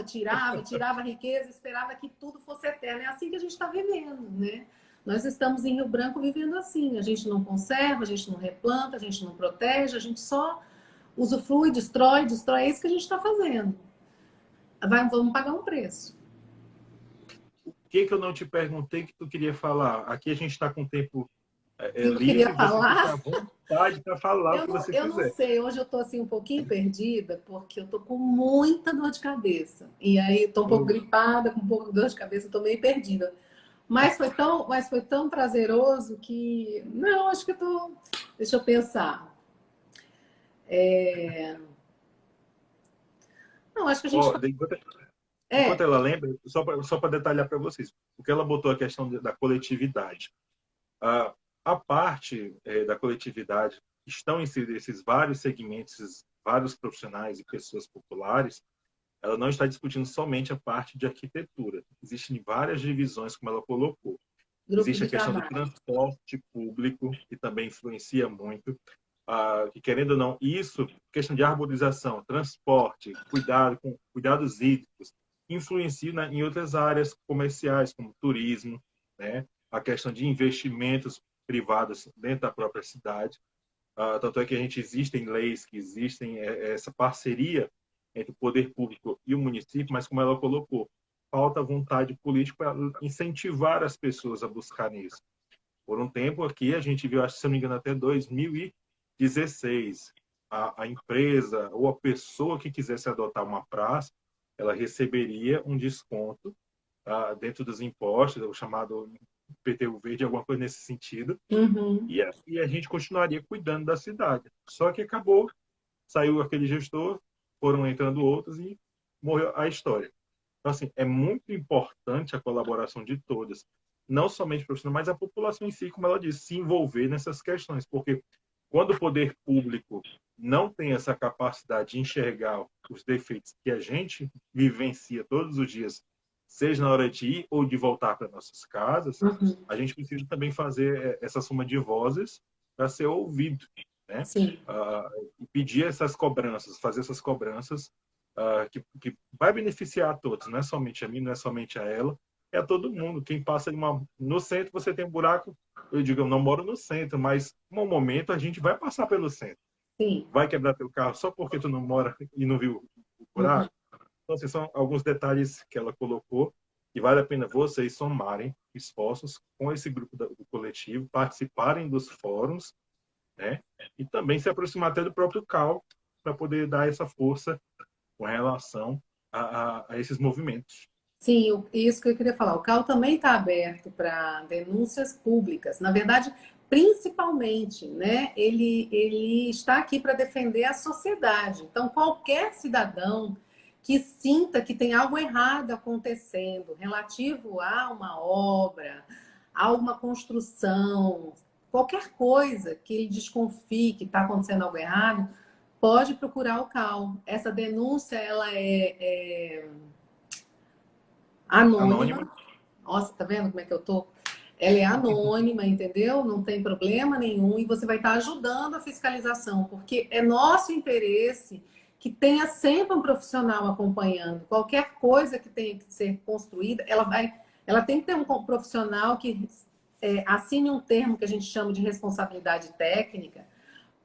tirava a riqueza, esperava que tudo fosse eterno. É assim que a gente está vivendo, né? Nós estamos em Rio Branco vivendo assim. A gente não conserva, a gente não replanta, a gente não protege, a gente só usufrui, destrói. É isso que a gente está fazendo. Vamos pagar um preço. O que eu não te perguntei que tu queria falar? Aqui a gente está com tempo Eu queria livre, você falar. fica à vontade para falar o que você Eu não quiser. sei, hoje eu tô assim um pouquinho perdida, porque eu tô com muita dor de cabeça. E aí tô um pouco gripada, com um pouco de dor de cabeça, tô meio perdida. Mas foi tão prazeroso que... Não, acho que eu tô... Deixa eu pensar. Não, acho que a gente... Enquanto ela lembra, só para detalhar para vocês, porque ela botou a questão da coletividade. A parte da coletividade estão inseridos esses vários segmentos, esses vários profissionais e pessoas populares. Ela não está discutindo somente a parte de arquitetura. Existem várias divisões, como ela colocou. Grupo Existe de a questão do trabalho. transporte público, que também influencia muito. que querendo ou não, isso, questão de arborização, transporte, cuidado com cuidados hídricos, influencia em outras áreas comerciais, como turismo, né? A questão de investimentos privados dentro da própria cidade. Tanto é que existem leis que existem essa parceria entre o poder público e o município, mas como ela colocou, falta vontade política para incentivar as pessoas a buscarem isso. Por um tempo aqui, a gente viu, acho que se não me engano, até 2016, a empresa ou a pessoa que quisesse adotar uma praça, ela receberia um desconto dentro dos impostos, o chamado IPTU verde, alguma coisa nesse sentido, Uhum. e a gente continuaria cuidando da cidade. Só que acabou, saiu aquele gestor, foram entrando outros e morreu a história. Então, assim, é muito importante a colaboração de todas, não somente profissionais, mas a população em si, como ela disse, se envolver nessas questões, porque quando o poder público não tem essa capacidade de enxergar os defeitos que a gente vivencia todos os dias, seja na hora de ir ou de voltar para nossas casas, Uhum. a gente precisa também fazer essa soma de vozes para ser ouvido, né? Sim. E pedir essas cobranças, fazer essas cobranças que vai beneficiar a todos, não é somente a mim, não é somente a ela, é a todo mundo. Quem passa no centro, você tem um buraco, eu digo, eu não moro no centro, mas em um momento a gente vai passar pelo centro. Sim. Vai quebrar teu carro só porque tu não mora e não viu o Uhum. buraco? Então, esses são alguns detalhes que ela colocou e vale a pena vocês somarem esforços com esse grupo do coletivo, participarem dos fóruns, né? E também se aproximar até do próprio CAL para poder dar essa força com relação a esses movimentos. Sim, isso que eu queria falar. O CAL também está aberto para denúncias públicas. Na verdade, principalmente, né? Ele está aqui para defender a sociedade. Então, qualquer cidadão que sinta que tem algo errado acontecendo relativo a uma obra, a uma construção, qualquer coisa que ele desconfie que está acontecendo algo errado, pode procurar o CAL. Essa denúncia, ela é Anônima. anônima. Nossa, tá vendo como é que eu tô? Ela é anônima, entendeu? Não tem problema nenhum e você vai estar ajudando a fiscalização, porque é nosso interesse que tenha sempre um profissional acompanhando. Qualquer coisa que tenha que ser construída, ela tem que ter um profissional que assine um termo que a gente chama de responsabilidade técnica,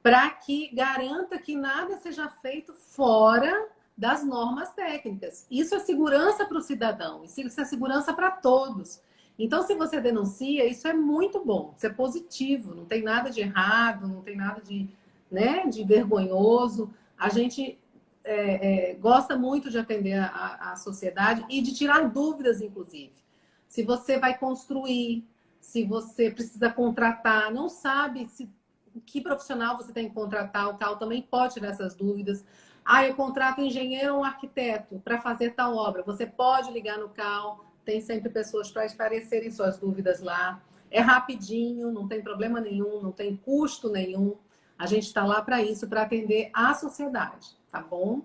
para que garanta que nada seja feito fora das normas técnicas. Isso é segurança para o cidadão, isso é segurança para todos. Então, se você denuncia, isso é muito bom, isso é positivo, não tem nada de errado, não tem nada de, né, de vergonhoso. A gente gosta muito de atender a sociedade e de tirar dúvidas, inclusive. Se você vai construir, se você precisa contratar, não sabe se que profissional você tem que contratar, o CAL também pode tirar essas dúvidas. Eu contrato um engenheiro ou um arquiteto para fazer tal obra. Você pode ligar no CAL, tem sempre pessoas para esclarecerem suas dúvidas lá. É rapidinho, não tem problema nenhum, não tem custo nenhum. A gente está lá para isso, para atender a sociedade, tá bom?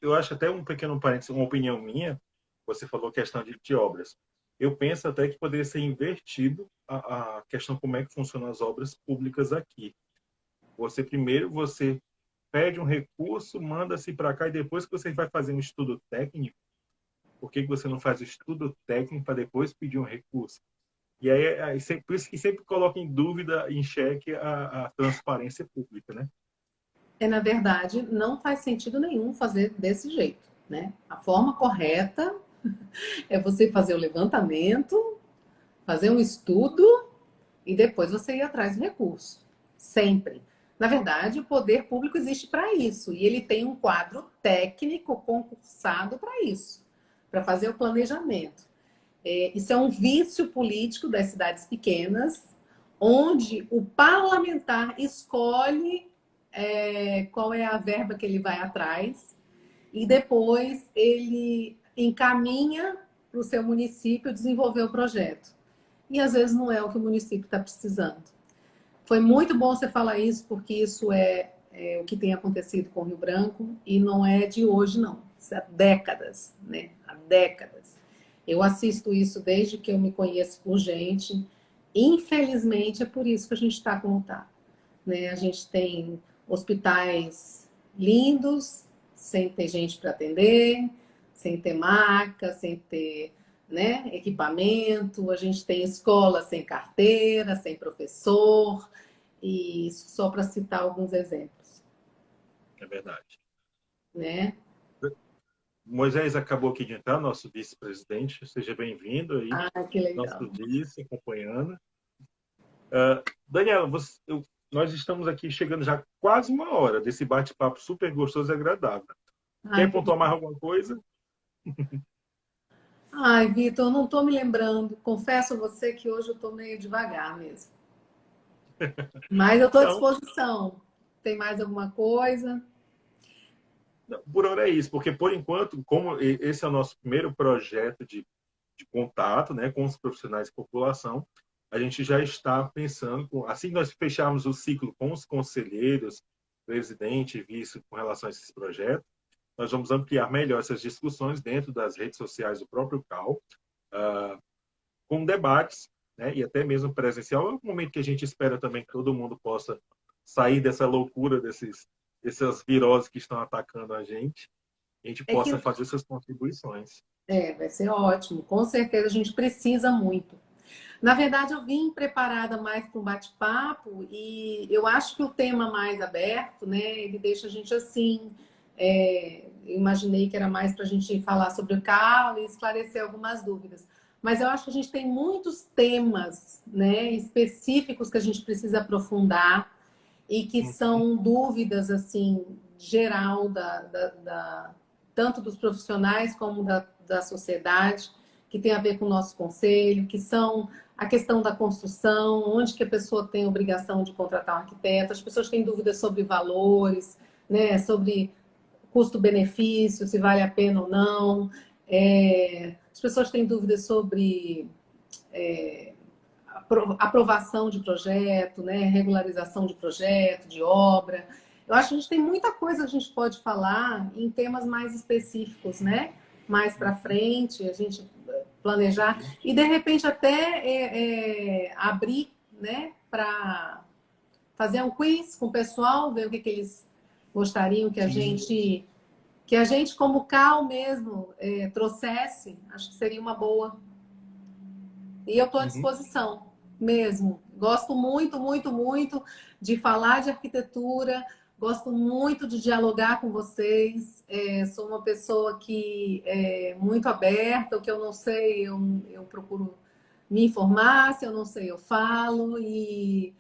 Eu acho até um pequeno parênteses, uma opinião minha, você falou questão de obras. Eu penso até que poderia ser invertido a questão como é que funcionam as obras públicas aqui. Você pede um recurso, manda-se para cá e depois que você vai fazer um estudo técnico, por que você não faz o estudo técnico para depois pedir um recurso? E aí, por isso que sempre coloca em dúvida, em xeque a transparência pública, né? Na verdade, não faz sentido nenhum fazer desse jeito, né? A forma correta é você fazer o levantamento, fazer um estudo e depois você ir atrás do recurso. Sempre. Na verdade, o poder público existe para isso e ele tem um quadro técnico concursado para isso, para fazer o planejamento. Isso é um vício político das cidades pequenas, onde o parlamentar escolhe qual é a verba que ele vai atrás e depois ele encaminha para o seu município desenvolver o projeto. E às vezes não é o que o município está precisando. Foi muito bom você falar isso, porque isso é o que tem acontecido com o Rio Branco e não é de hoje, não. Isso há décadas, né? Há décadas. Eu assisto isso desde que eu me conheço por gente. Infelizmente, é por isso que a gente está como está. né? A gente tem hospitais lindos, sem ter gente para atender, sem ter maca, sem ter, né, equipamento. A gente tem escola sem carteira, sem professor, e isso só para citar alguns exemplos, É verdade. né? Moisés acabou aqui de entrar, nosso vice-presidente. Seja bem-vindo aí, Ah, que legal. nosso vice, acompanhando. Daniela, nós estamos aqui chegando já quase uma hora desse bate-papo super gostoso e agradável. Ai, Quer que pontuar mais alguma coisa? Ai, Vitor, eu não estou me lembrando. Confesso a você que hoje eu estou meio devagar mesmo. Mas eu estou à Então, disposição. Tem mais alguma coisa? por hora é isso, porque por enquanto, como esse é o nosso primeiro projeto de contato, né, com os profissionais de população, a gente já está pensando, assim que nós fecharmos o ciclo com os conselheiros, presidente e vice com relação a esses projetos, nós vamos ampliar melhor essas discussões dentro das redes sociais do próprio CAL, com debates, né, e até mesmo presencial. É um momento que a gente espera também que todo mundo possa sair dessa loucura, dessas viroses que estão atacando a gente É que possa fazer essas contribuições. vai ser ótimo. Com certeza a gente precisa muito. Na verdade, eu vim preparada mais para um bate-papo e eu acho que o tema mais aberto, né, ele deixa a gente assim. Eu imaginei que era mais para a gente falar sobre o CAL e esclarecer algumas dúvidas. Mas eu acho que a gente tem muitos temas, né, específicos que a gente precisa aprofundar e que são dúvidas assim geral tanto dos profissionais como da sociedade, que tem a ver com o nosso conselho, que são a questão da construção, onde que a pessoa tem a obrigação de contratar um arquiteto, as pessoas têm dúvidas sobre valores, né, sobre custo-benefício, se vale a pena ou não. As pessoas têm dúvidas sobre aprovação de projeto, né, regularização de projeto, de obra. Eu acho que a gente tem muita coisa que a gente pode falar em temas mais específicos, né? Mais para frente, a gente planejar e de repente até abrir, né, para fazer um quiz com o pessoal, ver o que eles gostariam que a gente como CAL mesmo trouxesse. Acho que seria uma boa. E eu estou à disposição mesmo. Gosto muito, muito, muito de falar de arquitetura, gosto muito de dialogar com vocês. Sou uma pessoa que é muito aberta, o que eu não sei, eu procuro me informar, se eu não sei, eu falo. E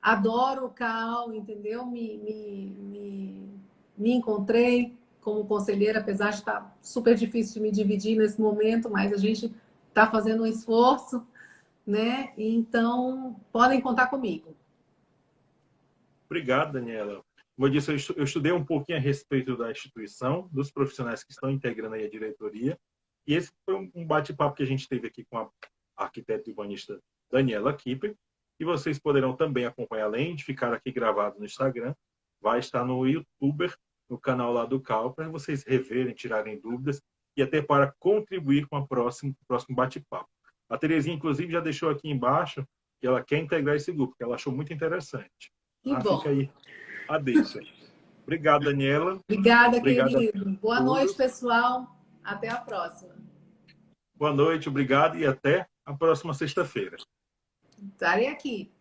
adoro o CAL, entendeu? Me encontrei como conselheira, apesar de estar super difícil de me dividir nesse momento, mas a gente está fazendo um esforço, né? Então, podem contar comigo. Obrigado, Daniela. Como eu disse, eu estudei um pouquinho a respeito da instituição, dos profissionais que estão integrando aí a diretoria, e esse foi um bate-papo que a gente teve aqui com a arquiteta urbanista Daniela Kipper, e vocês poderão também acompanhar, além de ficar aqui gravado no Instagram, vai estar no YouTube, no canal lá do CAL, para vocês reverem, tirarem dúvidas e até para contribuir com o próximo bate-papo. A Terezinha, inclusive, já deixou aqui embaixo que ela quer integrar esse grupo, que ela achou muito interessante. Que bom. Fica aí a deixa. Obrigado, Daniela. Obrigada, Obrigado querido. Boa noite, pessoal. Até a próxima. Boa noite, obrigado e até a próxima sexta-feira. Estarei aqui.